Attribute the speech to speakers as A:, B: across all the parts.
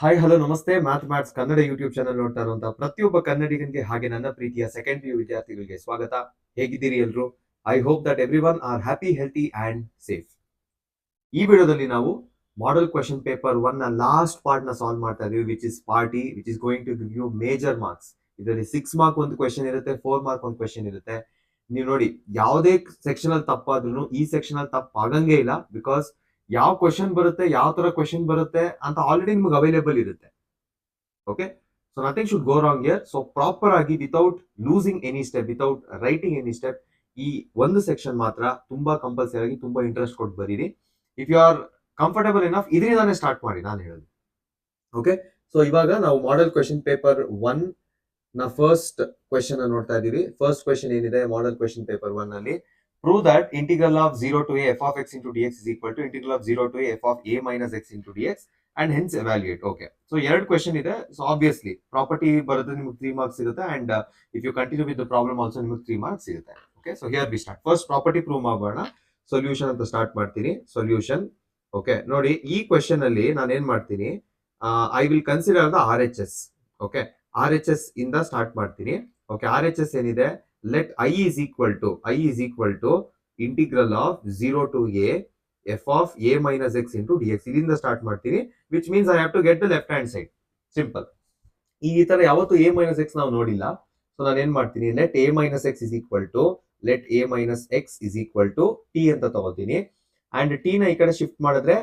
A: Hi hello ನಮಸ್ತೆ maths Kannada YouTube channel ನೋಡ್ತಾ ಇರುವಂತಹ ಪ್ರತಿಯೊಬ್ಬ ಕನ್ನಡಿಗನಿಗೆ ಹಾಗೆ ನನ್ನ ಪ್ರೀತಿಯ ಸೆಕೆಂಡ್ ಪಿ ಯು ವಿದ್ಯಾರ್ಥಿಗಳಿಗೆ ಸ್ವಾಗತ. ಹೇಗಿದ್ದೀರಿ ಎಲ್ರು? I hope that every one are happy, healthy and safe. ಈ ವಿಡಿಯೋದಲ್ಲಿ ನಾವು ಮಾಡೆಲ್ ಕ್ವೆಶನ್ ಪೇಪರ್ 1 ನ ಲಾಸ್ಟ್ ಪಾರ್ಟ್ ನ ಸಾಲ್ವ್ ಮಾಡ್ತಾ ಇದೀವಿ, which is part E, which is going to give you major marks. ಇದರಲ್ಲಿ 6 ಮಾರ್ಕ್ ಒಂದು ಕ್ವೆಶನ್ ಇರುತ್ತೆ, 4 ಮಾರ್ಕ್ ಒಂದು ಕ್ವೆಶನ್ ಇರುತ್ತೆ. ನೀವು ನೋಡಿ, ಯಾವುದೇ ಸೆಕ್ಷನ್ ಅಲ್ಲಿ ತಪ್ಪಾದ್ರೂ ಈ ಸೆಕ್ಷನ್ ಅಲ್ಲಿ ತಪ್ಪಾಗಂಗೆ ಇಲ್ಲ, ಬಿಕಾಸ್ ಯಾವ ಕ್ವೆಶನ್ ಬರುತ್ತೆ, ಯಾವ ತರ ಕ್ವೆಶನ್ ಬರುತ್ತೆ ಅಂತ ಆಲ್ರೆಡಿ ನಿಮ್ಗೆ ಅವೈಲೇಬಲ್ ಇರುತ್ತೆ. Okay, so nothing should go wrong here. So proper ಆಗಿ without losing any step, without writing any step, ಈ ಒಂದು ಸೆಕ್ಷನ್ ಮಾತ್ರ ತುಂಬಾ ಕಂಪಲ್ಸರಿ ಆಗಿ ತುಂಬಾ ಇಂಟ್ರೆಸ್ಟ್ ಕೊಟ್ಟು ಬರೀರಿ. If you are comfortable enough ಇದರಿಂದಾನೇ ಸ್ಟಾರ್ಟ್ ಮಾಡಿ ನಾನು ಹೇಳೋದು. ಓಕೆ, ಸೊ ಇವಾಗ ನಾವು ಮಾಡೆಲ್ ಕ್ವೆಶನ್ ಪೇಪರ್ 1 ನ ಫಸ್ಟ್ ಕ್ವೆಶನ್ ನೋಡ್ತಾ ಇದೀವಿ. ಫಸ್ಟ್ ಕ್ವೆಶನ್ ಏನಿದೆ ಮಾಡೆಲ್ ಕ್ವೆಶನ್ ಪೇಪರ್ 1 ಅಲ್ಲಿ, prove that integral of 0 to a f of x into dx is equal to integral of 0 to a f of a minus x into dx and hence evaluate. Okay, so ಎರಡು question ಇದೆ. So obviously property ಬರುತ್ತೆ, ನಿಮಗೆ 3 marks ಸಿಗುತ್ತೆ, and if you continue with the problem also ನಿಮಗೆ 3 marks ಸಿಗುತ್ತೆ. Okay, so here we start. First property prove ಮಾಡೋಣ. Solution ಅಂತ start ಮಾಡ್ತೀನಿ. ಸೊಲ್ಯೂಷನ್. ಓಕೆ, ನೋಡಿ ಈ ಕ್ವೆಶನ್ ಅಲ್ಲಿ ನಾನು ಏನ್ ಮಾಡ್ತೀನಿ, I will consider the R H S. Okay, R H S ಇಂದ ಸ್ಟಾರ್ಟ್ ಮಾಡ್ತೀನಿ. ಓಕೆ, ಆರ್ ಎಚ್ ಎಸ್ ಏನಿದೆ, let I is equal to integral of 0 to a f of a minus x into dx. ಇಲ್ಲಿಂದ start ಮಾಡ್ತೀನಿ, which means I have to get the left hand side. Simple. ಈ ತರ ಯಾವತ್ತು a minus x ನಾವು ನೋಡಿಲ್ಲ. So ನಾನು ಏನ್ ಮಾಡ್ತೀನಿ, let a minus x is equal to t ಅಂತ ತಗೋತೀನಿ. ಅಂಡ್ t ನ ಈ ಕಡೆ ಶಿಫ್ಟ್ ಮಾಡಿದ್ರೆ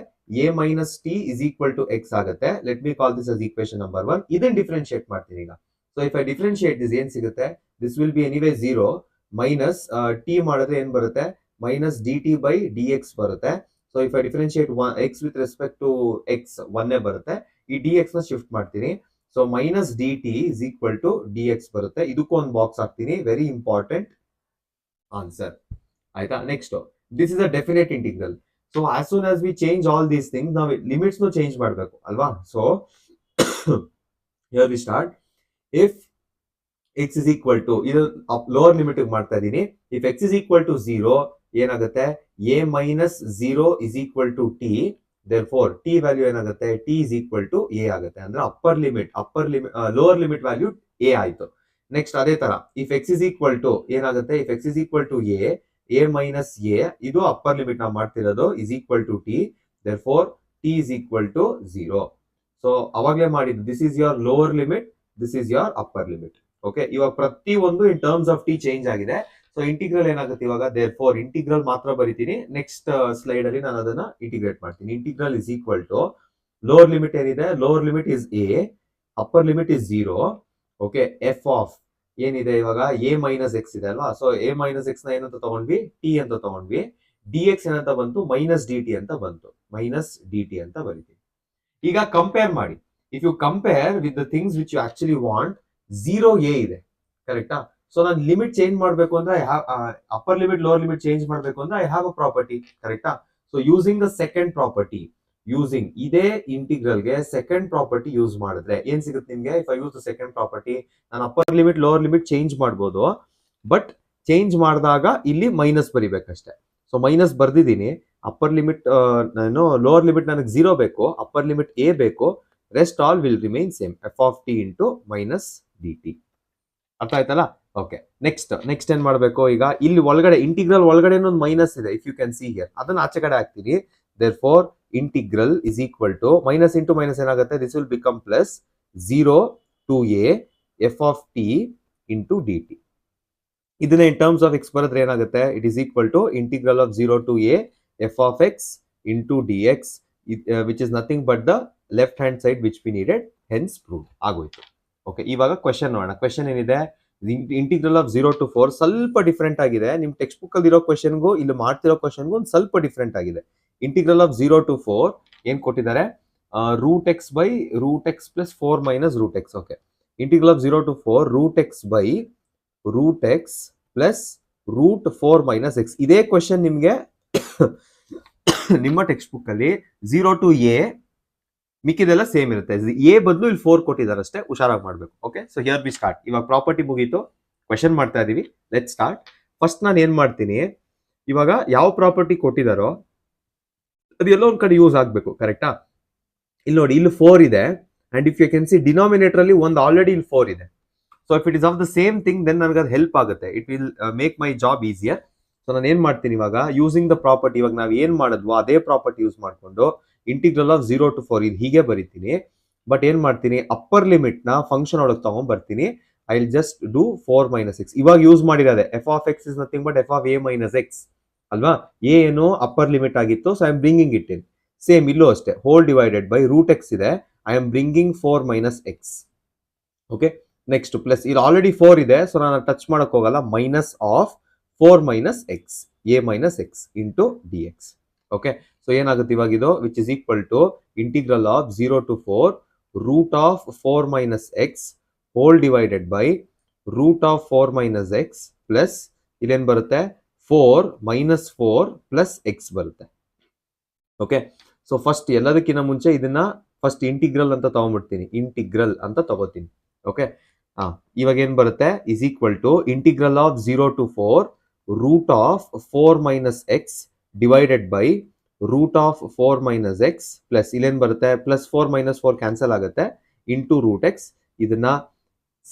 A: a minus t is equal to x ಆಗುತ್ತೆ. Let me call this as equation number 1. ಇದನ್ನ ಡಿಫರೆನ್ಶಿಯೇಟ್ ಮಾಡ್ತೀನಿ ಈಗ. So if I differentiate this ಏನ್ ಸಿಗುತ್ತೆ, this will be anyway 0 minus t ಮಾಡಿದ್ರೆ ಏನ್ ಬರುತ್ತೆ, minus d t by d x ಬರುತ್ತೆ. So if I differentiate x with respect to x ಒನ್ನೇ ಬರುತ್ತೆ. ಈ ಡಿ ಎಕ್ಸ್ ನ ಶಿಫ್ಟ್ ಮಾಡ್ತೀನಿ. So minus d t is equal to d x ಬರುತ್ತೆ. ಇದಕ್ಕೂ ಒಂದು ಬಾಕ್ಸ್ ಹಾಕ್ತೀನಿ, ವೆರಿ ಇಂಪಾರ್ಟೆಂಟ್ ಆನ್ಸರ್. ಆಯ್ತಾ? Next, this is a definite integral. So as soon as we change all these things, ನಾವು limits ನು change ಮಾಡಬೇಕು ಅಲ್ವಾ? So here we start. If x is equal to, ಇದು ಲೋವರ್ ಲಿಮಿಟ್ ಮಾಡ್ತಾ ಇದೀನಿ. If x is equal to 0 ಏನಾಗುತ್ತೆ, a minus 0 is equal to t. therefore t value ಏನಾಗುತ್ತೆ, t is equal to a ಆಗುತ್ತೆ. ಅಂದ್ರೆ upper limit lower limit value a ಆಯ್ತು. Next ಅದೇ ತರ if x is equal to ಏನಾಗುತ್ತೆ, if x is equal to a minus a, ಇದು upper limit ನಾವು ಮಾಡ್ತಿರೋದು, is equal to t. therefore t is equal to 0. So ಅವಾಗಲೇ ಮಾಡಿದ್ದು, this is your lower limit, this is your upper limit. Okay, ಇವಾಗ ಪ್ರತಿ ಒಂದು ಇನ್ terms of T change ಆಗಿದೆ. So integral ಏನಾಗುತ್ತೆ ಇವಾಗ, ದೇರ್ಫೋರ್ ಇಂಟಿಗ್ರಲ್ ಮಾತ್ರ ಬರಿತೀನಿ. ನೆಕ್ಸ್ಟ್ ಸ್ಲೈಡ್ ಅಲ್ಲಿ ನಾನು ಅದನ್ನ ಇಂಟಿಗ್ರೇಟ್ ಮಾಡ್ತೀನಿ. Integral is equal to lower limit ಏನಿದೆ, lower limit is a, upper limit is 0. Okay, f of ಏನಿದೆ ಇವಾಗ ಎ ಮೈನಸ್ ಎಕ್ಸ್ ಇದೆ ಅಲ್ವಾ? ಸೊ ಎ ಮೈನಸ್ ಎಕ್ಸ್ ನ ಏನಂತ ತಗೊಂಡ್ವಿ, ಟಿ ಅಂತ ತಗೊಂಡ್ವಿ. ಡಿ ಎಕ್ಸ್ ಏನಂತ ಬಂತು, ಮೈನಸ್ ಡಿ ಟಿ ಅಂತ ಬಂತು. ಮೈನಸ್ ಡಿ ಟಿ ಅಂತ ಬರಿತೀವಿ. ಈಗ ಕಂಪೇರ್ ಮಾಡಿ. If you compare with the things which you actually want, 0 a ಇದೆ, ಕರೆಕ್ಟಾ? ಸೊ ನಾನು ಲಿಮಿಟ್ ಚೇಂಜ್ ಮಾಡಬೇಕು ಅಂದ್ರೆ upper limit lower limit change ಮಾಡಬೇಕು ಅಂದ್ರೆ ಐ ಹ್ಯಾವ್ ಅ ಪ್ರಾಪರ್ಟಿ, ಕರೆಕ್ಟಾ? So using the second property, using ಇದೇ ಇಂಟಿಗ್ರಲ್ಗೆ ಸೆಕೆಂಡ್ ಪ್ರಾಪರ್ಟಿ ಯೂಸ್ ಮಾಡಿದ್ರೆ ಏನ್ ಸಿಗುತ್ತೆ ನಿಮ್ಗೆ, if I use the second property, ನಾನು upper limit lower limit change ಮಾಡ್ಬೋದು, ಬಟ್ ಚೇಂಜ್ ಮಾಡಿದಾಗ ಇಲ್ಲಿ ಮೈನಸ್ ಬರಿಬೇಕಷ್ಟೇ. ಸೊ ಮೈನಸ್ ಬರ್ದಿದ್ದೀನಿ. ಅಪ್ಪರ್ ಲಿಮಿಟ್ ಲೋವರ್ ಲಿಮಿಟ್ ನನಗೆ 0 ಬೇಕು, ಅಪ್ಪರ್ ಲಿಮಿಟ್ ಎ ಬೇಕು, rest all will remain same, f of t into minus d t. ಅರ್ಥ ಆಯ್ತಲ್ಲ? ಓಕೆ, ನೆಕ್ಸ್ಟ್ ಏನ್ ಮಾಡಬೇಕು ಈಗ, ಇಲ್ಲಿ ಒಳಗಡೆ ಇಂಟಿಗ್ರಲ್ ಒಳಗಡೆ ಒಂದು ಮೈನಸ್ ಇದೆ, if you can see here, ಅದನ್ನ ಆಚೆ ಕಡೆ ಹಾಕ್ತೀನಿ. Therefore integral is equal to minus into minus ಏನಾಗುತ್ತೆ, this will become plus 0 to a f of t into d t. ಇದನ್ನ ಇನ್ ಟರ್ಮ್ಸ್ ಆಫ್ ಎಕ್ಸ್ ಬರೆದ್ರೆ ಏನಾಗುತ್ತೆ, it is equal to integral of 0 to a f of x into d x, which is nothing but the left hand side which we needed, hence prove ಆಗೋಯ್ತು. Okay, ಇವಾಗ question ನೋಡೋಣ. Question ಏನಿದೆ, integral of 0 to 4 ಸ್ವಲ್ಪ different ಆಗಿದೆ. ನಿಮ್ text book ಅಲ್ಲಿ ಇರೋ ಕ್ವೆಶನ್ಗೂ ಇಲ್ಲಿ ಮಾಡ್ತಿರೋ ಕ್ವೆಶನ್ಗೂ ಒಂದು ಸ್ವಲ್ಪ ಡಿಫ್ರೆಂಟ್ ಆಗಿದೆ. ಇಂಟಿಗ್ರಲ್ ಆಫ್ 0 ಟು 4 ಏನ್ ಕೊಟ್ಟಿದ್ದಾರೆ, root x by root x plus 4 minus root x. Okay, integral of 0 to 4 root x by root x plus root 4 minus x. ಇದೇ ಕ್ವೆಶನ್ ನಿಮ್ಗೆ ನಿಮ್ಮ ಟೆಕ್ಸ್ಟ್ ಬುಕ್ ಅಲ್ಲಿ 0 ಟು ಎ ಮಿಕ್ಕಿದೆಲ್ಲ same ಇರುತ್ತೆ. A ಬದಲು ಇಲ್ಲಿ 4 ಕೊಟ್ಟಿದ್ದಾರೆ ಅಷ್ಟೇ, ಹುಷಾರಾಗಿ ಮಾಡ್ಬೇಕು. Okay, so here we start. ಇವಾಗ ಪ್ರಾಪರ್ಟಿ ಮುಗೀತು, ಕ್ವೆಶನ್ ಮಾಡ್ತಾ ಇದೀವಿ. Let start. ಫಸ್ಟ್ ನಾನು ಏನ್ ಮಾಡ್ತೀನಿ, ಇವಾಗ ಯಾವ ಪ್ರಾಪರ್ಟಿ ಕೊಟ್ಟಿದಾರೋ ಅದು ಎಲ್ಲೋ ಒಂದ್ ಕಡೆ ಯೂಸ್ ಆಗ್ಬೇಕು, ಕರೆಕ್ಟಾ? ಇಲ್ಲಿ ನೋಡಿ, ಇಲ್ಲಿ 4 ಇದೆ and if you can see denominator ಅಲ್ಲಿ ಒಂದು ಆಲ್ರೆಡಿ ಇಲ್ಲಿ 4 ಇದೆ. So if it is of the same thing then ನನಗೆ ಅದು ಹೆಲ್ಪ್ ಆಗುತ್ತೆ, it will make my job easier. So ನಾನು ಏನ್ ಮಾಡ್ತೀನಿ ಇವಾಗ, ಯೂಸಿಂಗ್ ದ ಪ್ರಾಪರ್ಟಿ, ಇವಾಗ ನಾವು ಏನ್ ಮಾಡಿದ್ವೋ ಅದೇ ಪ್ರಾಪರ್ಟಿ ಯೂಸ್ ಮಾಡ್ಕೊಂಡು ಇಂಟಿಗ್ರಲ್ ಆಫ್ 0 to 4 ಇದು ಹೀಗೆ ಬರೀತೀನಿ. ಬಟ್ ಏನ್ ಮಾಡ್ತೀನಿ, ಅಪ್ಪರ್ ಲಿಮಿಟ್ ನ ಫಂಕ್ಷನ್ ಒಳಗೆ ತಗೊಂಡ್ ಬರ್ತೀನಿ. I will just do 4 - x. ಇವಾಗ use ಮಾಡಿರೋದೆ f of x is nothing but f of a minus x ಅಲ್ವಾ. a ಏನು ಅಪ್ಪರ್ ಲಿಮಿಟ್ ಆಗಿತ್ತು, so I am bringing it in. Same ಇಲ್ಲೂ ಅಷ್ಟೇ, whole divided by root x ಇದೆ, I am bringing 4 - x. Okay, next plus, ಇಲ್ಲಿ already 4 ಇದೆ, so ನಾನು touch ಮಾಡಕ್ ಹೋಗಲ್ಲ. Minus of 4 - x, a minus x into dx. Okay, so ಏನಾಗುತ್ತೆ ಇವಾಗ ಇದು, which is equal to integral of 0 to 4 root of 4 - x whole divided by root of 4 - x plus ಇಲ್ಲೇನ್ ಬರುತ್ತೆ 4 - 4 ಪ್ಲಸ್ x ಬರುತ್ತೆ. Okay, so first ಎಲ್ಲದಕ್ಕಿಂತ ಮುಂಚೆ ಇದನ್ನ first integral ಅಂತ ತಗೊಂಡ್ಬಿಡ್ತೀನಿ, ಇಂಟಿಗ್ರಲ್ ಅಂತ ತಗೋತೀನಿ. ಓಕೆ, ಇವಾಗ ಏನ್ ಬರುತ್ತೆ, is equal to integral of 0 to 4 root of 4 - x divided by root of 4 - x plus ಇಲ್ಲೇನ್ ಬರುತ್ತೆ, ಪ್ಲಸ್ 4 - 4 ಕ್ಯಾನ್ಸಲ್ ಆಗುತ್ತೆ, ಇಂಟು ರೂಟ್ x. ಇದನ್ನ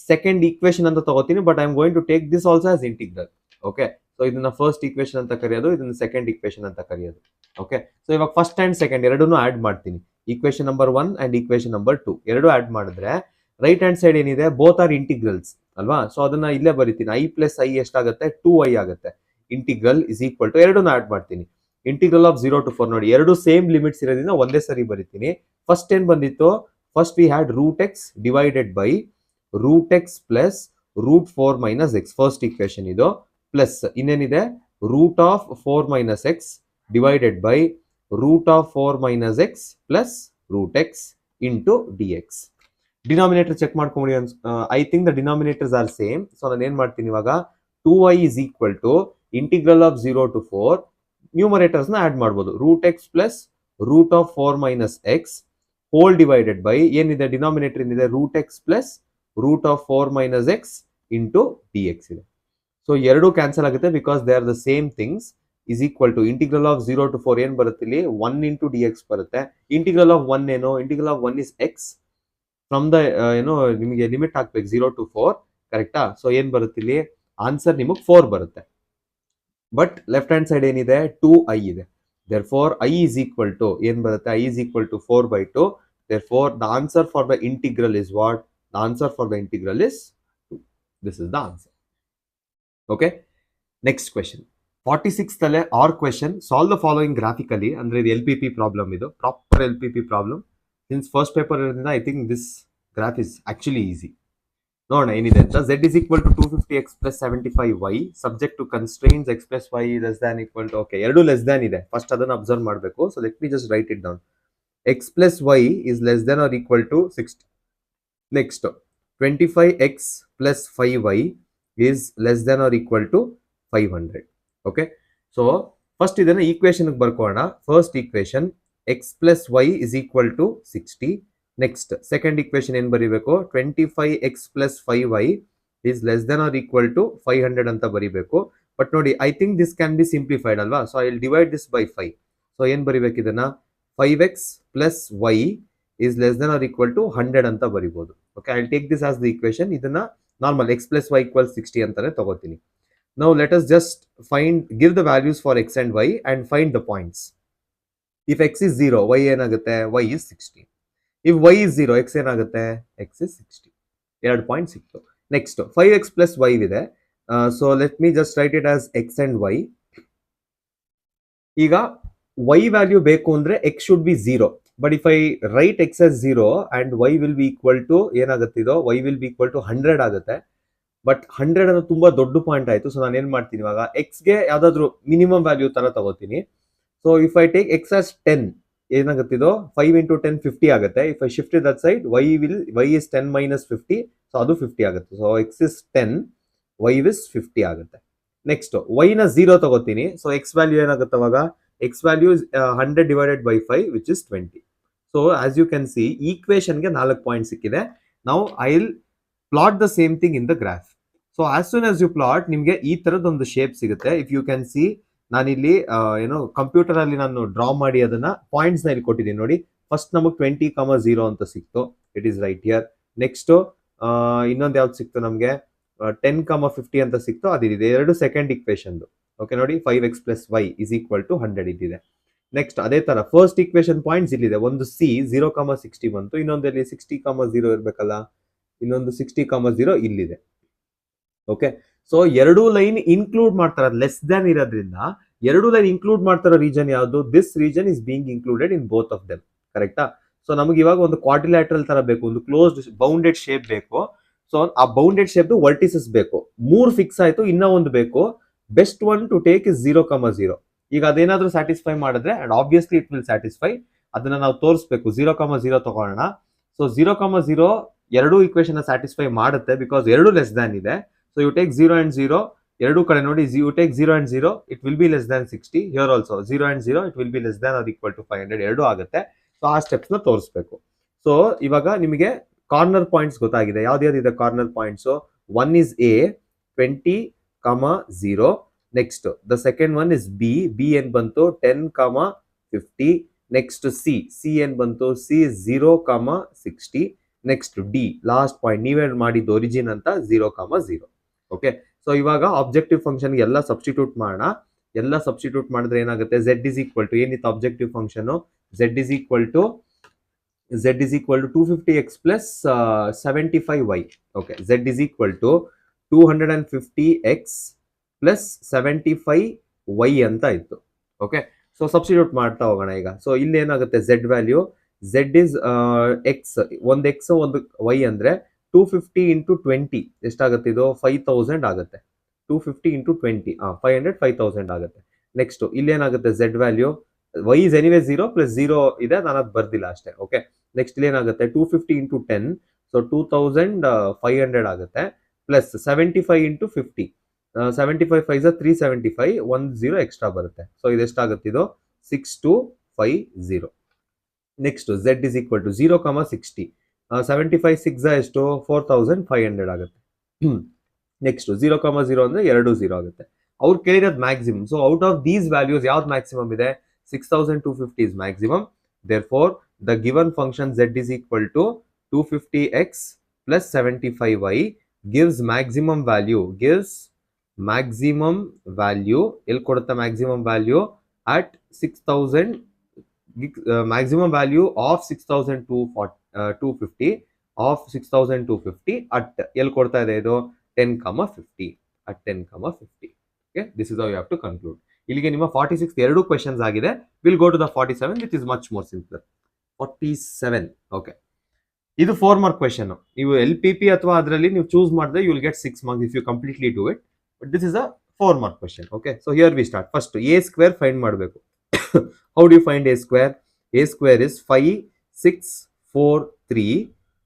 A: ಸೆಕೆಂಡ್ ಈಕ್ವೇಶನ್ ಅಂತ ತಗೋತೀನಿ, but I am going to take this also as integral. Okay, so ಇದನ್ನ first equation ಅಂತ ಕರೆಯೋದು, ಇದನ್ನ ಸೆಕೆಂಡ್ ಈಕ್ವೇಶನ್ ಅಂತ ಕರೆಯೋದು. ಓಕೆ, ಸೊ ಇವಾಗ ಫಸ್ಟ್ ಅಂಡ್ ಸೆಕೆಂಡ್ ಎರಡನ್ನೂ ಆಡ್ ಮಾಡ್ತೀನಿ. Equation number 1 and equation number 2 ಎರಡು ಆಡ್ ಮಾಡಿದ್ರೆ ರೈಟ್ ಹ್ಯಾಂಡ್ ಸೈಡ್ ಏನಿದೆ, ಬೋತ್ ಆರ್ ಇಂಟಿಗ್ರಲ್ಸ್ ಅಲ್ವಾ. ಸೊ ಅದನ್ನ ಇಲ್ಲೇ ಬರೀತೀನಿ, i ಪ್ಲಸ್ i ಎಷ್ಟಾಗುತ್ತೆ, 2i ಆಗುತ್ತೆ. ಇಂಟಿಗ್ರಲ್ ಇಸ್ ಈಕ್ವಲ್ ಟು ಎರಡನ್ನೂ ಆಡ್ ಮಾಡ್ತೀನಿ. ಇಂಟಿಗ್ರಲ್ ಆಫ್ 0 to 4 ನೋಡಿ, ಎರಡು ಸೇಮ್ ಲಿಮಿಟ್ಸ್ ಇರೋದ್ರಿಂದ ಒಂದೇ ಸರಿ ಬರೀತೀನಿ. ಫಸ್ಟ್ ಏನ್ ಬಂದಿತ್ತು, first we had root x divided by root x plus root 4 - x, first equation ಇದು, ಪ್ಲಸ್ ಇನ್ನೇನಿದೆ root of 4 - x divided by root of 4 - x plus root x into dx. Denominator check ಮಾಡ್ಕೊಂಬಿಡಿ. I think the denominators are same. So ನಾನು ಏನ್ ಮಾಡ್ತೀನಿ ಇವಾಗ, 2i is equal to integral of 0 to 4 numerators ನ add ಮಾಡ್ಬೋದು, root x plus root of 4 - x whole divided by ಏನಿದೆ denominator ಏನಿದೆ, root x plus root of 4 - x into dx ಇದೆ. So ಎರಡು ಕ್ಯಾನ್ಸಲ್ ಆಗುತ್ತೆ because they are the same things. Is equal to integral of 0 to 4 ಏನ್ ಬರುತ್ತೆ ಇಲ್ಲಿ, 1 into dx ಬರುತ್ತೆ. Integral of 1 ಏನು, integral of 1 is x from the ಏನೋ ನಿಮಗೆ ಲಿಮಿಟ್ ಹಾಕ್ಬೇಕು 0 to 4, ಕರೆಕ್ಟಾ. ಸೊ ಏನ್ ಬರುತ್ತೆ ಇಲ್ಲಿ, ಆನ್ಸರ್ ನಿಮಗೆ 4 ಬರುತ್ತೆ. ಬಟ್ ಲೆಫ್ಟ್ ಹ್ಯಾಂಡ್ ಸೈಡ್ ಏನಿದೆ, 2i ಇದೆ. therefore i is equal to ಏನ್ ಬರುತ್ತೆ, i is equal to 4/2. therefore the answer for the integral is what, the answer for the integral is 2. this is the answer. okay, next question 46th ಅಲ್ಲೇ ಆರ್ question, solve the following graphically. ಅಂದ್ರೆ ಇದು LPP problem, ಇದು proper LPP problem. Since first paper ಇರೋದ್ರಿಂದ I think this graph is actually easy. ನೋಡೋಣ ಏನಿದೆ ಅಂತ. z is equal to 250x plus 75y subject to constraints x plus y less than equal to, okay, ಎರಡು less than ಇದೆ, first ಅದನ್ನ observe ಮಾಡಬೇಕು. So let me just right it down. x plus y is less than or equal to 60. next 25x plus 5y is less than or equal to 500. okay, so first ಇದನ್ನ equation ಬರ್ಕೋಣ. First equation x plus y is equal to 60. Next second equation ಏನ್ ಬರೀಬೇಕು, 25x plus 5y is less than or equal to 500 ಅಂತ ಬರೀಬೇಕು. But ನೋಡಿ, I think this can be simplified ಅಲ್ವಾ. So I will divide this by 5. So ಏನ್ ಬರೀಬೇಕು ಇದನ್ನ, 5x plus y is less than or equal to 100 ಅಂತ ಬರೀಬಹುದು. Okay, I will take this as the equation. ಇದನ್ನ normal x plus y equals 60 ಅಂತಾನೆ ತಗೋತೀನಿ. Now let us just give the values for x and y and find the points. If x is 0, y ಏನಾಗುತ್ತೆ, y is 60. If y is 0, x ಏನಾಗುತ್ತೆ, x is 60. 2 point ಸಿಕ್ತು. Next 5x plus y ಇದೆ. So let me just right it as x and y. ಈಗ y value ಬೇಕು ಅಂದ್ರೆ x should be 0. But if I right x as 0 and y will be equal to ಏನಾಗುತ್ತೆ, ಇದು y will be equal to 100 ಆಗುತ್ತೆ. But 100 ಅನ್ನೋ ತುಂಬಾ ದೊಡ್ಡ point ಆಯ್ತು. ಸೊ ನಾನು ಏನ್ ಮಾಡ್ತೀನಿ ಇವಾಗ, ಎಕ್ಸ್ಗೆ ಯಾವ್ದಾದ್ರು ಮಿನಿಮಮ್ ವ್ಯಾಲ್ಯೂ ತರ ತಗೋತೀನಿ. So if I take X as 10, ಏನಾಗುತ್ತೆ ಇದು 5 into 10 50 ಆಗುತ್ತೆ. If I shift that side, y is 10 minus 50, so ಅದು 50 ಆಗುತ್ತೆ. So X is 10, y is 50 ಆಗುತ್ತೆ. ನೆಕ್ಸ್ಟ್ y ನ 0 ತಗೋತೀನಿ. ಸೊ ಎಕ್ಸ್ ವ್ಯಾಲ್ಯೂ ಏನಾಗುತ್ತೆ ಅವಾಗ, x value is 100 divided by 5 which is 20. So as you can see ಈಕ್ವೇಶನ್ಗೆ 4 point ಸಿಕ್ಕಿದೆ. Now I will plot the same thing in the graph. So as soon as you plot, ನಿಮಗೆ ಈ ತರದೊಂದು shape ಸಿಗುತ್ತೆ. If you can see, ನಾನಿಲ್ಲಿ ಏನೋ computer ಅಲ್ಲಿ ನಾನು ಡ್ರಾ ಮಾಡಿ ಅದನ್ನ ಪಾಯಿಂಟ್ಸ್ ನ ಇಲ್ಲಿ ಕೊಟ್ಟಿದ್ದೀನಿ ನೋಡಿ. ಫಸ್ಟ್ ನಮಗೆ 20, 0 ಅಂತ ಸಿಕ್ತು. It is right here. Next ಇನ್ನೊಂದು ಯಾವ್ದು ಸಿಕ್ತು ನಮಗೆ 10,50 ಅಂತ ಸಿಕ್ತು, ಅದಿದೆ. ಎರಡು ಸೆಕೆಂಡ್ ಇಕ್ವೇಶನ್. ಓಕೆ ನೋಡಿ, 5x + y = 100 ಇದ್ದಿದೆ. ನೆಕ್ಸ್ಟ್ ಅದೇ ತರ ಫಸ್ಟ್ ಇಕ್ವೇಶನ್ ಪಾಯಿಂಟ್ಸ್ ಇಲ್ಲಿದೆ. ಒಂದು ಸಿ 0,60 ಬಂತು, ಇನ್ನೊಂದಲ್ಲಿ 60,0 ಇರ್ಬೇಕಲ್ಲ, ಇನ್ನೊಂದು 60,0 ಇಲ್ಲಿದೆ. ಓಕೆ, ಸೊ ಎರಡು ಲೈನ್ ಇನ್ಕ್ಲೂಡ್ ಮಾಡ್ತಾರ, ಲೆಸ್ ದ್ಯಾನ್ ಇರೋದ್ರಿಂದ ಎರಡು ಲೈನ್ ಇನ್ಕ್ಲೂಡ್ ಮಾಡ್ತಾರೋ ರೀಜನ್ ಯಾವುದು? This region is being included in both of them. ಕರೆಕ್ಟಾ? ಸೊ ನಮಗೆ ಇವಾಗ ಒಂದು ಕ್ವಾಡ್ರಿಲ್ಯಾಟ್ರಲ್ ತರ ಬೇಕು, ಒಂದು ಕ್ಲೋಸ್ಡ್ ಬೌಂಡೆಡ್ ಶೇಪ್ ಬೇಕು. ಸೊ ಆ ಬೌಂಡೆಡ್ ಶೇಪ್ ವರ್ಟಿಸಸ್ ಬೇಕು. 3 ಫಿಕ್ಸ್ ಆಯ್ತು, ಇನ್ನೂ ಒಂದು ಬೇಕು. Best one to take is 0,0. ಈಗ ಅದೇನಾದ್ರೂ ಸ್ಯಾಟಿಸ್ಫೈ ಮಾಡಿದ್ರೆ, and obviously it will satisfy, ಅದನ್ನ ನಾವು ತೋರಿಸ್ಬೇಕು. 0,0 ತಗೊಳ್ಳೋಣ. ಸೊ 0,0 ಎರಡು ಈಕ್ವೇಶನ್ ಸ್ಯಾಟಿಸ್ಫೈ ಮಾಡುತ್ತೆ, ಬಿಕಾಸ್ ಎರಡು ಲೆಸ್ ದ್ಯಾನ್ ಇದೆ. ಸೊ ಯು ಟೇಕ್ 0 and 0, ಎರಡು ಕಡೆ ನೋಡಿ, you take 0 and 0, it will be less than 60. Here also 0 and 0, it will be less than or equal to 500. ಎರಡು ಆಗುತ್ತೆ. ಸೊ ಆ ಸ್ಟೆಪ್ಸ್ ನ ತೋರಿಸ್ಬೇಕು. ಸೊ ಇವಾಗ ನಿಮಗೆ ಕಾರ್ನರ್ ಪಾಯಿಂಟ್ಸ್ ಗೊತ್ತಾಗಿದೆ. ಯಾವ್ದು ಇದೆ corner points? 1 is A, 20,0. Next the second one is B. B ಏನ್ ಬಂತು? 10,50. ನೆಕ್ಸ್ಟ್ ಸಿ ಏನ್ ಬಂತು? C 0,60. Next D last point, ನೀವೇ ಮಾಡಿದ್ದು ಒರಿಜಿನ್ ಅಂತ, 0,0. ಓಕೆ, ಸೊ ಇವಾಗ ಆಬ್ಜೆಕ್ಟಿವ್ ಫಂಕ್ಷನ್ ಎಲ್ಲ ಸಬ್ಸ್ಟಿಟ್ಯೂಟ್ ಮಾಡೋಣ. ಎಲ್ಲ ಸಬ್ಸ್ಟಿಟ್ಯೂಟ್ ಮಾಡಿದ್ರೆ ಏನಾಗುತ್ತೆ? z = ಏನಿತ್ತು objective function? z = 250x + 75y. Okay, z = 250x + 75y ಅಂತ ಇತ್ತು. ಓಕೆ, ಸೊ ಸಬ್ಸ್ಟಿಟ್ಯೂಟ್ ಮಾಡ್ತಾ ಹೋಗೋಣ ಈಗ. ಸೊ ಇಲ್ಲಿ ಏನಾಗುತ್ತೆ? z value, z is x, ಒಂದು x ಒಂದು y ಅಂದ್ರೆ 250 × 20 ಎಷ್ಟಾಗುತ್ತೆ? ಇದು 5,000 ಆಗುತ್ತೆ. 250 × 20 500, 5,000 ಆಗುತ್ತೆ. ನೆಕ್ಸ್ಟ್ ಇಲ್ಲೇನಾಗುತ್ತೆ? z value, y is anyway 0 + 0 ಇದೆ, ನಾನು ಅದು ಬರ್ದಿಲ್ಲ ಅಷ್ಟೇ. Okay, next ಇಲ್ಲೇನಾಗುತ್ತೆ? 250 × 10, ಸೊ 2,500 ಆಗುತ್ತೆ, ಪ್ಲಸ್ 75 × 50, 75 5 375, 1 0 ಎಕ್ಸ್ಟ್ರಾ ಬರುತ್ತೆ. ಸೊ ಇದೆಷ್ಟಾಗುತ್ತೆ? ಇದು 6250. ನೆಕ್ಸ್ಟ್ z = 0,60, 75 6 ಎಷ್ಟು? 4,500 ಆಗುತ್ತೆ. ನೆಕ್ಸ್ಟ್ 0,0 ಅಂದ್ರೆ 2 0 ಆಗುತ್ತೆ. ಅವ್ರು ಕೇಳಿರೋದು maximum. So out of these values ಯಾವ್ದು ಮ್ಯಾಕ್ಸಿಮಮ್ ಇದೆ? 6,250 is maximum. Therefore, the given function z = 250x + 75y gives maximum value. ಎಲ್ಲಿ ಕೊಡುತ್ತೆ maximum value? At 6,000, maximum value of 6,250 of 6,250 at ಎಲ್ಲಿ ಕೊಡ್ತಾ ಇದೆ ಇದು? 10,50 at 10,50. Okay, this is how you have to conclude. ಇಲ್ಲಿಗೆ ನಿಮ್ಮ 46 ಎರಡು ಕ್ವೆಶ್ಚನ್ಸ್ ಆಗಿದೆ. Will go to the 47 which is much more simpler. 47. Okay, ಇದು 4 ಮಾರ್ಕ್ ಕ್ವೆಶ್ಚನ್. ನೀವು LPP ಅಥವಾ ಅದರಲ್ಲಿ ನೀವು ಚೂಸ್ ಮಾಡಿದ್ರೆ you will get 6 marks if you completely do it. But this is a 4 mark question. Okay, so here we start. First a² find ಮಾಡಬೇಕು. How do you find a²? a² is 5 6 4 3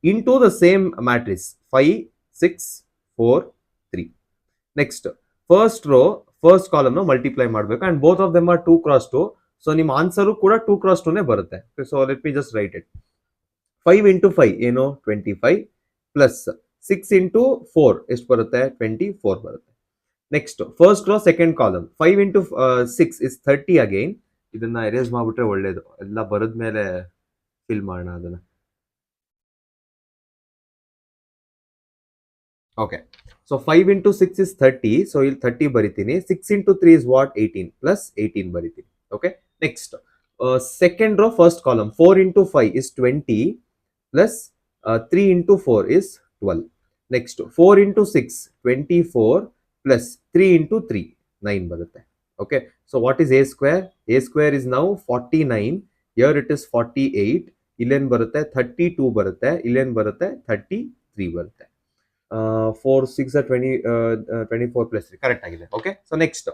A: into the same matrix 5 6 4 3. Next first row first column ನ multiply ಮಾಡಬೇಕು, and both of them are 2 × 2. So ನಿಮ್ಮ answer ಕೂಡ 2 × 2 ಬರುತ್ತೆ. So let me just right it. 5 × 5 ಏನು? 25 plus 6 × 4 ಎಷ್ಟು ಬರುತ್ತೆ? 24 ಬರುತ್ತೆ. Next first row second column 5 × 6 is 30 again. ಇದನ್ನ ಎರೇಸ್ ಮಾಡ್ಬಿಟ್ರೆ ಒಳ್ಳೇದು, ಎಲ್ಲ ಬರದ್ಮೇಲೆ ಫಿಲ್ ಮಾಡೋಣ ಅದನ್ನ. ಓಕೆ, so 5 × 6 is 30, so ಇಲ್ಲಿ 30 ಬರಿತೀನಿ. 6 × 3 is what? 18 plus 18 ಬರಿತೀನಿ. Okay, next second row first column 4 × 5 is 20 plus 3 × 4 is 12. Next 4 × 6 24 plus 3 × 3 9 ಬರುತ್ತೆ. Okay, so what is a²? a² is now 49. Here it is 48. ಇಲ್ಲೇನ್ ಬರುತ್ತೆ? 32 ಬರುತ್ತೆ. ಇಲ್ಲೇನ್ ಬರುತ್ತೆ? 33 ಬರುತ್ತೆ. 4 6 24 plus 3 ಕರೆಕ್ಟ್ ಆಗಿದೆ. ಓಕೆ, ಸೊ ನೆಕ್ಸ್ಟ್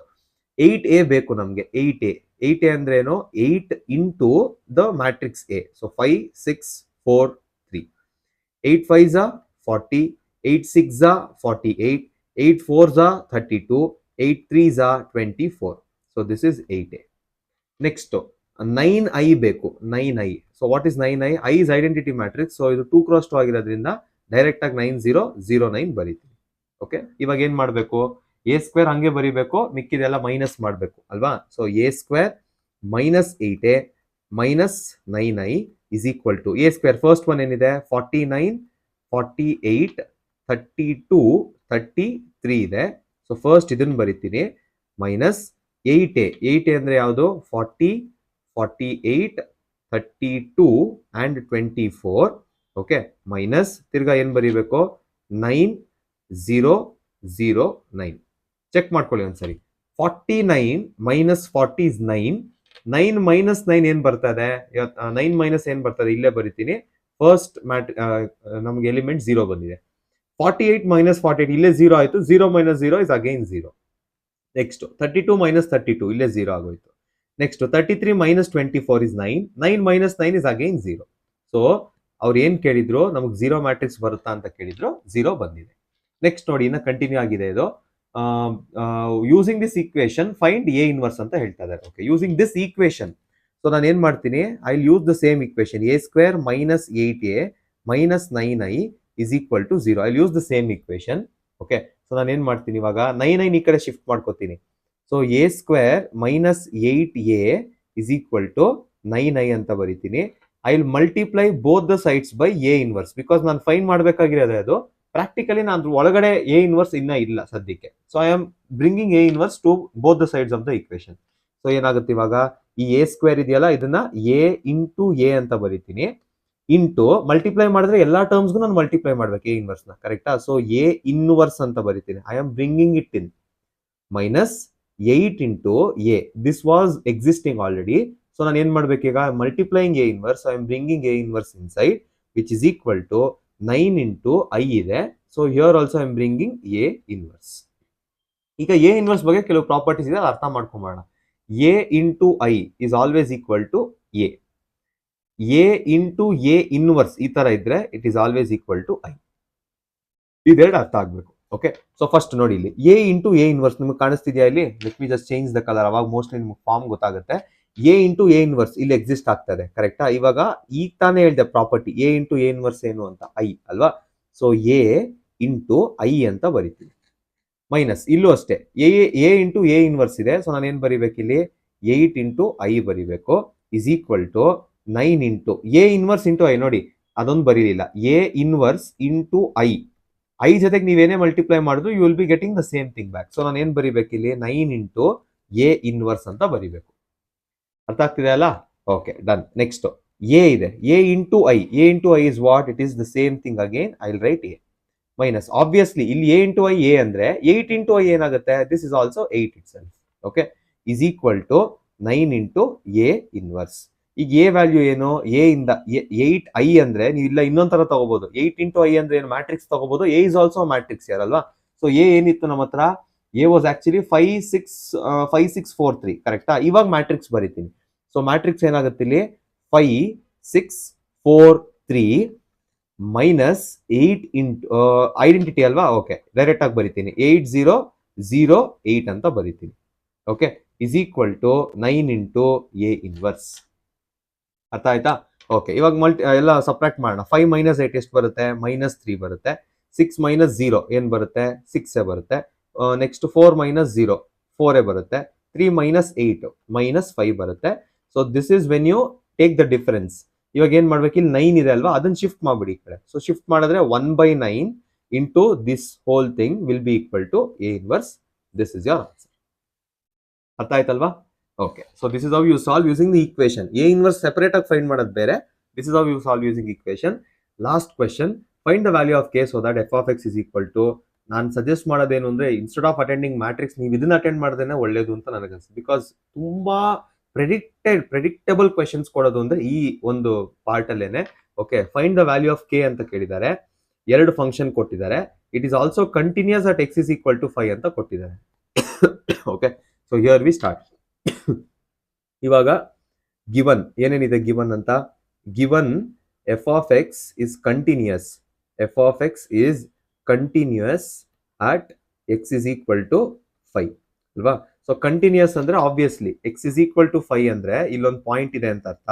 A: 8a ಬೇಕು ನಮಗೆ. 8a ಅಂದ್ರೆ ಏನು? 8 into the matrix A. So 5 6 4 3. 8 5s are 40, 8 6s are 48, 8 4s are 32, 8 3s are 24. So this is 8a. Next 9i ಬೇಕು. 9i. So what is 9i? I is identity matrix. So ಇದು 2 × 2 ಆಗಿರೋದ್ರಿಂದ direct ಆಗಿ 9009 ಬರೀತೀವಿ. Okay, ಇವಾಗ ಏನ್ ಮಾಡ್ಬೇಕು? a² ಹಂಗೆ ಬರಿಬೇಕು, ಮಿಕ್ಕಿದೆಲ್ಲ minus ಮಾಡ್ಬೇಕು ಅಲ್ವಾ? So a² - 8a - 9i is equal to a square. First one ಏನಿದೆ 49, 48, 32, 33 ಇದೆ. ಸೊ ಫಸ್ಟ್ ಇದನ್ನ ಬರಿತೀನಿ ಮೈನಸ್ 8a. 8a ಅಂದ್ರೆ ಯಾವುದು 40, 48, 32 and 24. ಓಕೆ, ಮೈನಸ್ ತಿರ್ಗಾ ಏನ್ ಬರೀಬೇಕು 9, 0, 0, 9. ಚೆಕ್ ಮಾಡ್ಕೊಳ್ಳಿ ಒಂದ್ಸರಿ. 49 ಮೈನಸ್ 40 is 9. 9 ಮೈನಸ್ 9 ಏನ್ ಬರ್ತದೆ, 9 ಮೈನಸ್ ಏನ್ ಬರ್ತದೆ ಇಲ್ಲೇ ಬರಿತೀನಿ. ಫಸ್ಟ್ ನಮ್ಗೆ ಎಲಿಮೆಂಟ್ 0 ಬಂದಿದೆ. 48 ಮೈನಸ್ 48 ಇಲ್ಲೇ 0 ಆಯ್ತು. 0 minus 0 is again 0. Next 32 minus 32 ಇಲ್ಲೇ 0 ಆಗೋಯ್ತು. Next 33 minus 24 is 9. 9 minus 9 is again 0. So ಅವ್ರು ಏನ್ ಕೇಳಿದ್ರು, ನಮಗೆ 0 ಮ್ಯಾಟ್ರಿಕ್ಸ್ ಬರುತ್ತಾ ಅಂತ ಕೇಳಿದ್ರು, 0 ಬಂದಿದೆ. ನೆಕ್ಸ್ಟ್ ನೋಡಿ, ಇನ್ನ ಕಂಟಿನ್ಯೂ ಆಗಿದೆ ಇದು. Using this equation find A inverse ಅಂತ ಹೇಳ್ತಾ ಇದ್ದಾರೆ. Okay, using this equation, so ನಾನು ಏನ್ ಮಾಡ್ತೀನಿ, I will use the same equation. A square minus 8a minus 9i is equal to 0. I will use the same equation. Okay, so ನಾನು ಏನ್ ಮಾಡ್ತೀನಿ ಇವಾಗ 9i ಈ ಕಡೆ ಶಿಫ್ಟ್ ಮಾಡ್ಕೋತೀನಿ. So A square minus 8a is equal to 9i ಅಂತ ಬರೀತೀನಿ. I will multiply both the sides by A inverse, because ನಾನು ಫೈಂಡ್ ಮಾಡಬೇಕಾಗಿರೋದು ಅದು. ಪ್ರಾಕ್ಟಿಕಲಿ ನಾನು ಒಳಗಡೆ ಎ ಇನ್ವರ್ಸ್ ಇನ್ನ ಇಲ್ಲ ಸದ್ಯಕ್ಕೆ. So I am bringing A inverse to both the sides of the equation. So ಏನಾಗುತ್ತೆ ಇವಾಗ, ಈ ಎ ಸ್ಕ್ವೇರ್ ಇದೆಯಲ್ಲ, ಇದನ್ನ ಎ ಇಂಟು ಎ ಅಂತ ಬರೀತೀನಿ. ಇಂಟು ಮಲ್ಟಿಪ್ಲೈ ಮಾಡಿದ್ರೆ ಎಲ್ಲಾ ಟರ್ಮ್ಸ್ಗೂ ನಾನು ಮಲ್ಟಿಪ್ಲೈ ಮಾಡ್ಬೇಕು ಎ ಇನ್ವರ್ಸ್ ನ, ಕರೆಕ್ಟಾ? ಸೊ ಎ ಇನ್ವರ್ಸ್ ಅಂತ ಬರೀತೀನಿ. I am bringing it in minus 8 into A. This was existing already. So ನಾನು ಏನ್ ಮಾಡ್ಬೇಕೀಗ, multiplying A inverse, I am bringing A inverse inside, which is equal to 9 into I ಇದೆ. So here also I am bringing A inverse. ಈಗ A inverse ಬಗ್ಗೆ ಕೆಲವು properties ಇದೆ, ಅರ್ಥ ಮಾಡ್ಕೊಂಬೋಣ. A into I is always equal to A. A into A inverse ಈ ತರ ಇದ್ರೆ it is always equal to I. ಇದೆರಡು ಅರ್ಥ ಆಗ್ಬೇಕು. ಓಕೆ, ಸೊ ಫಸ್ಟ್ ನೋಡಿ, ಇಲ್ಲಿ ಎ ಇಂಟು ಎ ಇನ್ವರ್ಸ್ ನಿಮ್ಗೆ ಕಾಣಿಸ್ತಿದ್ಯಾ ಇಲ್ಲಿ? Let me just change the colour, ಅವಾಗ ಮೋಸ್ಟ್ಲಿ ನಿಮ್ಗೆ ಫಾರ್ಮ್ ಗೊತ್ತಾಗುತ್ತೆ. ಎ ಇಂಟು ಎ ಇನ್ವರ್ಸ್ ಇಲ್ಲಿ ಎಕ್ಸಿಸ್ಟ್ ಆಗ್ತದೆ, ಕರೆಕ್ಟಾ? ಇವಾಗ ಈಗ ತಾನೇ ಹೇಳಿದೆ property, A into A inverse ಏನು ಅಂತ, ಐ ಅಲ್ವಾ? ಸೊ ಎ ಇಂಟು ಐ ಅಂತ ಬರಿತೀವಿ. ಮೈನಸ್ ಇಲ್ಲೂ ಅಷ್ಟೇ, ಎ ಇಂಟು ಎ ಇನ್ವರ್ಸ್ ಇದೆ. ಸೊ ನಾನು ಏನ್ ಬರಿಬೇಕು ಇಲ್ಲಿ, 8 ಇಂಟು ಐ ಬರಿಬೇಕು, is equal to 9 into A inverse into I. ನೋಡಿ, ಅದೊಂದು ಬರೀಲಿಲ್ಲ. A inverse into I. I ಜೊತೆಗೆ ನೀವೇನೇ ಮಲ್ಟಿಪ್ಲೈ ಮಾಡಿದ್ರು you will be getting the same thing back. So ನಾನು ಏನ್ ಬರಿಬೇಕು ಇಲ್ಲಿ, 9 ಇಂಟು ಎ ಇನ್ವರ್ಸ್ ಅಂತ ಬರಿಬೇಕು. ಅರ್ಥ ಆಗ್ತಿದೆ ಅಲ್ಲ? Okay, done. ನೆಕ್ಸ್ಟ್ ಎ ಇದೆ, A into I. A into I is what? It is the same thing again. I will write A minus obviously ಇಲ್ಲಿ ಎ ಇಂಟು ಐ ಎ ಅಂದ್ರೆ 8 into I ಏನಾಗುತ್ತೆ? This is also 8 itself. Okay, is equal to 9 into A inverse. ಈಗ A value ಏನು? A ಇಂದ 8 I ಅಂದ್ರೆ ನೀವು ಇಲ್ಲ ಇನ್ನೊಂದ್ ತರ ತಗೋಬಹುದು. 8 ಇಂಟು ಐ ಅಂದ್ರೆ ಏನು? ಮ್ಯಾಟ್ರಿಕ್ಸ್ ತಗೋಬಹುದು. ಎ ಇಸ್ ಆಲ್ಸೋ ಮ್ಯಾಟ್ರಿಕ್ಸ್ ಯಾರ್ ಅಲ್ವಾ? ಸೊ ಎ ಏನಿತ್ತು ನಮ್ಮ ಹತ್ರ? ಎ ವಾಸ್ ಆಕ್ಚುಲಿ 5 6 4 3, ಕರೆಕ್ಟಾ? ಇವಾಗ ಮ್ಯಾಟ್ರಿಕ್ಸ್ ಬರೀತೀನಿ. ಸೊ ಮ್ಯಾಟ್ರಿಕ್ಸ್ ಏನಾಗುತ್ತೆ ಇಲ್ಲಿ? 5 6 4 3 ಮೈನಸ್ 8 ಇಂಟು ಐಡೆಂಟಿಟಿ ಅಲ್ವಾ? ಓಕೆ, ಡೈರೆಕ್ಟ್ ಆಗಿ ಬರೀತೀನಿ. 8 0 0 8 ಅಂತ ಬರೀತೀನಿ. Okay, is equal to 9 into A inverse. ಅರ್ಥ ಆಯ್ತಾ? ಓಕೆ, ಇವಾಗ ಎಲ್ಲ ಸಬ್ಟ್ರಾಕ್ಟ್ ಮಾಡೋಣ. 5 ಮೈನಸ್ 8 ಎಷ್ಟು ಬರುತ್ತೆ? ಮೈನಸ್ 3 ಬರುತ್ತೆ. 6 ಮೈನಸ್ 0 ಏನ್ ಬರುತ್ತೆ? 6 ಬರುತ್ತೆ. ನೆಕ್ಸ್ಟ್ 4 ಮೈನಸ್ 0 4 ಬರುತ್ತೆ. 3 ಮೈನಸ್ 8 ಮೈನಸ್ 5 ಬರುತ್ತೆ. So this is when you take the difference. ಇವಾಗ ಏನ್ ಮಾಡ್ಬೇಕು, ಇಲ್ಲಿ 9 ಇದೆ ಅಲ್ವಾ, ಅದನ್ನ ಶಿಫ್ಟ್ ಮಾಡ್ಬಿಡಿ ಈ ಕಡೆ. ಸೊ ಶಿಫ್ಟ್ ಮಾಡಿದ್ರೆ 1/9 into this whole thing will be equal to A inverse. This is your answer. ಅರ್ಥ ಆಯ್ತಲ್ವಾ? Okay, so this is how you solve using the equation. A inverse separate ಆಗಿ ಫೈಂಡ್ ಮಾಡೋದು ಬೇರೆ. This is how you solve using equation. Last question, find the value of K so that F of X is equal to. ನಾನು suggest ಮಾಡೋದೇನು ಅಂದ್ರೆ, instead of attending matrix ನೀವು ಇದನ್ನ attend ಮಾಡಿದ್ರೆ ಒಳ್ಳೇದು ಅಂತ ನನಗನ್ಸುತ್ತೆ. ಬಿಕಾಸ್ ತುಂಬಾ ಪ್ರೆಡಿಕ್ಟಬಲ್ ಕ್ವೆಶನ್ಸ್ ಕೊಡೋದು ಅಂದ್ರೆ ಈ ಒಂದು ಪಾರ್ಟ್ ಅಲ್ಲೇನೆ. Okay, find the value of k ಅಂತ ಕೇಳಿದ್ದಾರೆ. 2 ಫಂಕ್ಷನ್ ಕೊಟ್ಟಿದ್ದಾರೆ. It is also continuous at x is equal to 5 ಅಂತ ಕೊಟ್ಟಿದ್ದಾರೆ. Okay, so here we start. ಇವಾಗ ಗಿವನ್ ಏನೇನಿದೆ ಗಿವನ್ ಅಂತ, given f of X is continuous. F of X is continuous at x is equal to 5 ಅಲ್ವಾ? So continuous ಅಂದ್ರೆ obviously x is equal to 5 ಅಂದ್ರೆ ಇಲ್ಲೊಂದು point ಇದೆ ಅಂತ ಅರ್ಥ.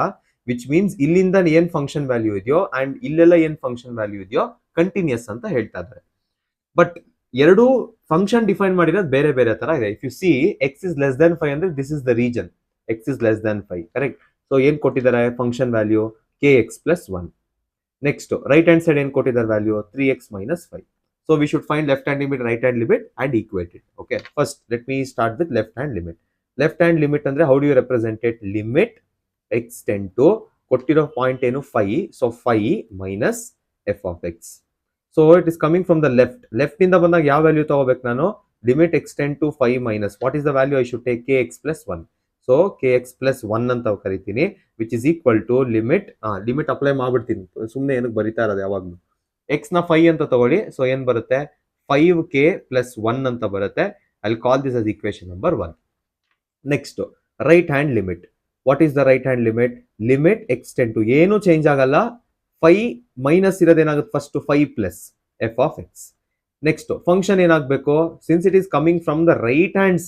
A: ವಿಚ್ ಮೀನ್ಸ್ ಇಲ್ಲಿಂದ ಏನ್ ಫಂಕ್ಷನ್ ವ್ಯಾಲ್ಯೂ ಇದೆಯೋ ಅಂಡ್ ಇಲ್ಲೆಲ್ಲ ಏನ್ ಫಂಕ್ಷನ್ ವ್ಯಾಲ್ಯೂ ಇದೆಯೋ ಕಂಟಿನ್ಯೂಸ್ ಅಂತ ಹೇಳ್ತಾ ಇದ್ದಾರೆ. ಬಟ್ ಎರಡು ಫಂಕ್ಷನ್ ಡಿಫೈನ್ ಮಾಡಿರೋದು ಬೇರೆ ಬೇರೆ ತರ ಇದೆ. If U C X is less than 5 ಅಂದ್ರೆ this is the region. X is less than 5, correct? So ಏನ್ ಕೊಟ್ಟಿದ್ದಾರೆ function value? kx plus 1. Next, right hand side ಏನು ಕೊಟ್ಟಿದ್ದಾರೆ value 3x minus 5. So we should find left hand limit, right hand limit and equate it. Okay, first let me start with left hand limit. Left hand limit ಅಂದ್ರೆ how do you represent it? Limit x tend to ಕೊಟ್ಟಿರೋ point ಏನು 5, so 5 minus f of x. So it is coming from the left ಇಂದ ಬಂದಾಗ ಯಾವ value ತಗೋಬೇಕು ನಾನು? Limit x tend to 5 minus what is the value I should take? kx plus 1. ಸೊ kx plus 1 ಅಂತ ಕರಿತೀನಿ, which is equal to limit apply ಮಾಡ್ಬಿಡ್ತೀನಿ, ಸುಮ್ಮನೆ ಏನಕ್ಕೆ ಬರಿತಾ ಇರೋದು ಯಾವಾಗಲೂ. ಎಕ್ಸ್ ನ 5 ಅಂತ ತಗೊಳ್ಳಿ, ಸೊ ಏನ್ ಬರುತ್ತೆ 5k plus 1 ಅಂತ ಬರುತ್ತೆ. I call this as equation number 1. Next right hand limit. What is the right hand limit? Limit x tend to ಏನು ಚೇಂಜ್ ಆಗಲ್ಲ, 5 ಮೈನಸ್ ಇರೋದೇನಾಗುತ್ತೆ first 5 plus f of x. Next function ಏನಾಗಬೇಕು, since it is coming from the right hand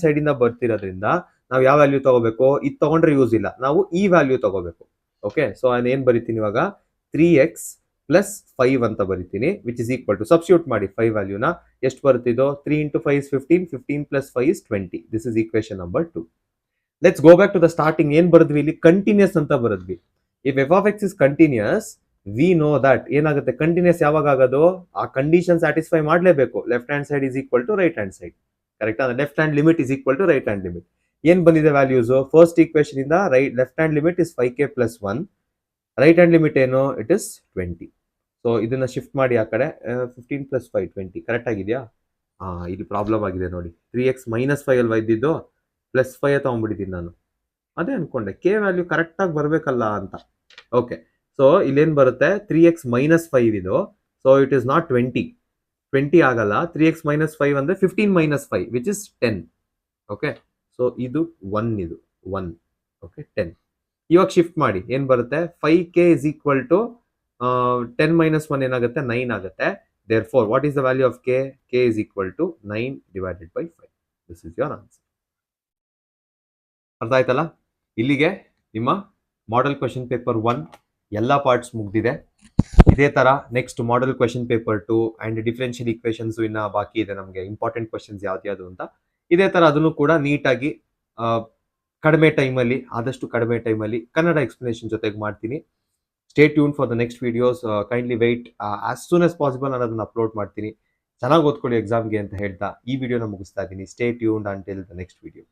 A: side ಇಂದ ಬರ್ತಿರೋದ್ರಿಂದ ನಾವು ಯಾವ value ತಗೋಬೇಕು? ಇದು ತಗೊಂಡ್ರೆ ಯೂಸ್ ಇಲ್ಲ, ನಾವು ಈ ವ್ಯಾಲ್ಯೂ ತಗೋಬೇಕು. ಓಕೆ, ಸೊ ನಾನು ಏನ್ ಬರಿತೀನಿ ಇವಾಗ 3x plus 5 ಅಂತ ಬರಿತೀನಿ, which is equal to substitute ಮಾಡಿ 5 ವ್ಯಾಲ್ಯೂನ, ಎಷ್ಟು ಬರುತ್ತಿದೋ 3 into 5 is 15, 15 plus 5 is 20. This is equation number 2. Let's go back to the starting. ಏನ್ ಬರೆದ್ವಿ ಇಲ್ಲಿ? ಕಂಟಿನ್ಯೂಸ್ ಅಂತ ಬರೆದ್ವಿ. If f of X is continuous, we know that ಏನಾಗುತ್ತೆ, ಕಂಟಿನ್ಯೂಸ್ ಯಾವಾಗ ಆಗೋದು? ಆ ಕಂಡೀಷನ್ ಸ್ಯಾಟಿಸ್ಫೈ ಮಾಡಲೇಬೇಕು. Left hand side is equal to right hand side, correct? Left hand limit is equal to right hand limit. ಏನ್ ಬಂದಿದೆ values? First equation ಇಂದ left hand limit is 5k plus 1, right hand limit ಏನು? It is 20. So ಇದನ್ನ shift ಮಾಡಿ ಆ ಕಡೆ, 15 plus 5 20, correct ಆಗಿದೆಯಾ? ಇಲ್ಲಿ ಪ್ರಾಬ್ಲಮ್ ಆಗಿದೆ ನೋಡಿ, 3x minus 5 ಅಲ್ವಾ ಇದ್ದಿದ್ದು, ಪ್ಲಸ್ 5 ತಗೊಂಡ್ಬಿಟ್ಟಿದ್ದೀನಿ ನಾನು. ಅದೇ ಅನ್ಕೊಂಡೆ ಕೆ ವ್ಯಾಲ್ಯೂ ಕರೆಕ್ಟ್ ಆಗಿ ಬರ್ಬೇಕಲ್ಲ ಅಂತ. ಓಕೆ, ಸೊ ಇಲ್ಲೇನ್ ಬರುತ್ತೆ 3x minus 5 ಇದು, ಸೊ ಇಟ್ ಇಸ್ ನಾಟ್ 20 ಆಗಲ್ಲ. 3x minus 5 ಅಂದ್ರೆ 15 minus 5 which is 10. Okay, so ಇದು 1. ಓಕೆ, 10. ಇವಾಗ ಶಿಫ್ಟ್ ಮಾಡಿ ಏನ್ ಬರುತ್ತೆ? 5k is equal to 10 minus 1 ಏನಾಗುತ್ತೆ? 9 ಆಗುತ್ತೆ. Therefore, what is the value of k? k is equal to 9 divided by 5. This is your answer. ಅರ್ಥ ಆಯ್ತಲ್ಲ? ಇಲ್ಲಿಗೆ ನಿಮ್ಮ ಮಾಡೆಲ್ ಕ್ವೆಶನ್ ಪೇಪರ್ 1 ಎಲ್ಲ ಪಾರ್ಟ್ಸ್ ಮುಗ್ದಿದೆ. ಇದೇ ತರ next model question paper 2 and differential equations ಇನ್ನ ಬಾಕಿ ಇದೆ ನಮಗೆ, ಇಂಪಾರ್ಟೆಂಟ್ ಕ್ವೆಶನ್ಸ್ ಯಾವ್ದು ಅಂತ. ಇದೇ ತರ ಅದನ್ನು ಕೂಡ ನೀಟಾಗಿ ಕಡಿಮೆ ಟೈಮಲ್ಲಿ, ಆದಷ್ಟು ಕಡಿಮೆ ಟೈಮಲ್ಲಿ ಕನ್ನಡ ಎಕ್ಸ್ಪ್ಲನೇಷನ್ ಜೊತೆಗೆ ಮಾಡ್ತೀನಿ. Stay tune for the next videos. Kindly wait, as soon as possible ನಾನು ಅದನ್ನು ಅಪ್ಲೋಡ್ ಮಾಡ್ತೀನಿ. ಚೆನ್ನಾಗಿ ಓದ್ಕೊಳ್ಳಿ ಎಕ್ಸಾಮ್ಗೆ ಅಂತ ಹೇಳ್ತಾ ಈ ವಿಡಿಯೋನ ಮುಗಿಸ್ತಾ ಇದ್ದೀನಿ. Stay tuned until the next video.